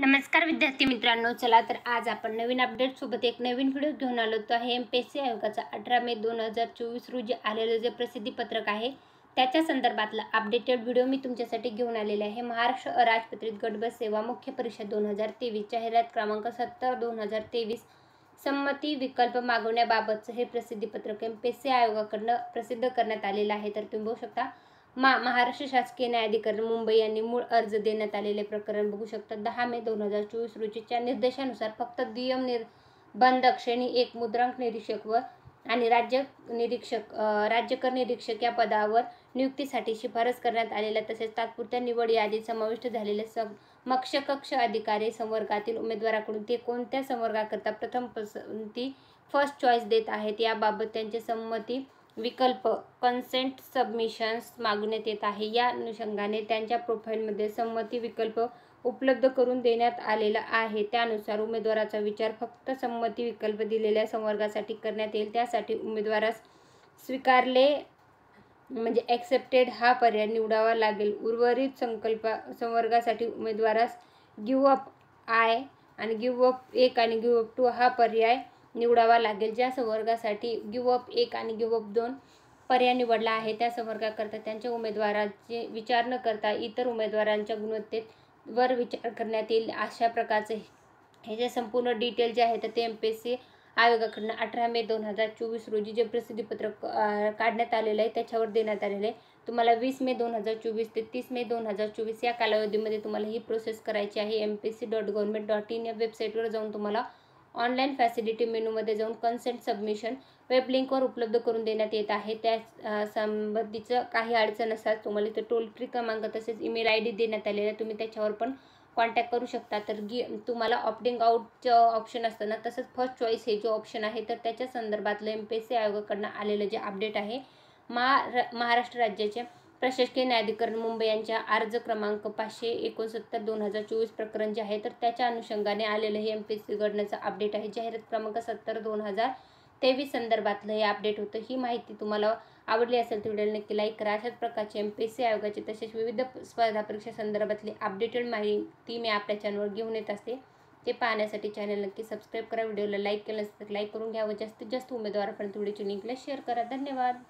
नमस्कार विद्यार्थी मित्रांनो, चला तर आज आपण नवीन अपडेट सोबत एक नवीन व्हिडिओ घेऊन आलो आहे। एमपीएससी आयोगाचा 18 मे 2024 रोजी आलेले जे प्रसिद्धी पत्रक आहे त्याच्या संदर्भातला अपडेटेड व्हिडिओ मी तुमच्यासाठी घेऊन आलेले आहे। महाराष्ट्र अराजपत्रित गट बस सेवा मुख्य परीक्षा 2023 जाहिरात क्रमांक 70/2023 संमती विकल्प मागवण्याबाबतचे हे प्रसिद्धी पत्रक एमपीएससी आयोगाकडून प्रसिद्ध करण्यात आलेले आहे। तर तुम्ही बघू शकता महाराष्ट्र शासकीय न्यायाधिकरण मुंबई यांनी मूळ अर्ज देण्यात आलेले प्रकरण बघू शकता। 10 मे 2024 रोजीच्या निर्देशानुसार फक्त दुय्यम निर्बंधक श्रेणी 1 मुद्रांक निरीक्षक व आणि राज्यकर निरीक्षक या पदावर नियुक्तीसाठी शिफारस करण्यात आलेल्या तसेच तात्पुरत्या निवड यादीत समाविष्ट झालेले समकक्ष अधिकारी संवर्गातील उमेदवाराकडून ते कोणत्या संवर्गाकरता प्रथम पसंती फर्स्ट चॉईस देत आहेत याबाबत त्यांचे संमती विकल्प कन्सेंट सबमिशन्स मागवण्यात येत आहे। या अनुषंगाने त्यांच्या प्रोफाईलमध्ये संमती विकल्प उपलब्ध करून देण्यात आलेला आहे। त्यानुसार उमेदवाराचा विचार फक्त संमती विकल्प दिलेल्या संवर्गासाठी करण्यात येईल। त्यासाठी उमेदवारास स्वीकारले म्हणजे एक्सेप्टेड हा पर्याय निवडावा लागेल। उर्वरित संवर्गासाठी उमेदवारास गिव्ह अप आय आणि गिव्ह अप 1 आणि गिव्ह अप 2 हा पर्याय निवडावा लागेल। ज्या संवर्गासाठी गिव्ह अप 1 आणि गिव्ह अप 2 पर्याय निवडला आहे त्या संवर्गाकरता त्यांच्या उमेदवाराचे विचार न करता इतर उमेदवारांच्या गुणवत्तेवर विचार करण्यात येईल। अशा प्रकारचे हे जे संपूर्ण डिटेल जे आहे तर ते एमपीएससी आयोगाकडून 18 मे 2024 रोजी जे प्रसिद्धी पत्रक काढण्यात आलेलं आहे त्याच्यावर देण्यात आलेलं आहे। तुम्हाला 20 मे 2024 ते 30 मे 2024 या कालावधीमध्ये तुम्हाला ही प्रोसेस करायची आहे। mpsc.government.in या वेबसाईटवर जाऊन तुम्हाला ऑनलाईन फॅसिलिटी मेनूमध्ये जाऊन कन्सेंट सबमिशन वेब लिंकवर उपलब्ध करून देण्यात येत आहे। त्या संबंधीचं काही अडचण असल्यास तुम्हाला इथे टोल फ्री क्रमांक तसेच ईमेल ID देण्यात आलेला आहे, तुम्ही त्याच्यावर पण कॉन्टॅक्ट करू शकता। तर तुम्हाला ऑप्टिंग आउटचं ऑप्शन असतं ना, तसंच फर्स्ट चॉईस हे जो ऑप्शन आहे तर त्याच्या संदर्भातलं एमपीएससी आयोगाकडून आलेलं जे अपडेट आहे महाराष्ट्र राज्याचे प्रशासकीय न्यायाधिकरण मुंबई यांच्या अर्ज क्रमांक 569/2024 प्रकरण जे आहे तर त्याच्या अनुषंगाने आलेलं हे एमपीएससी कडण्याचं अपडेट आहे। जाहिरात क्रमांक 70/2023 संदर्भातलं हे अपडेट होतं। ही माहिती तुम्हाला आवडली असेल तर व्हिडिओला नक्की लाईक करा। अशाच प्रकारचे एमपीएससी आयोगाचे तसेच विविध स्पर्धा परीक्षा संदर्भातली अपडेटेड माहिती मी आपल्या चॅनलवर घेऊन येत असते। ते पाहण्यासाठी चॅनल नक्की सबस्क्राईब करा। व्हिडिओला लाईक केलं असेल तर लाईक करून घ्या व जास्तीत जास्त उमेदवारांपर्यंत व्हिडिओची लिंकला शेअर करा। धन्यवाद।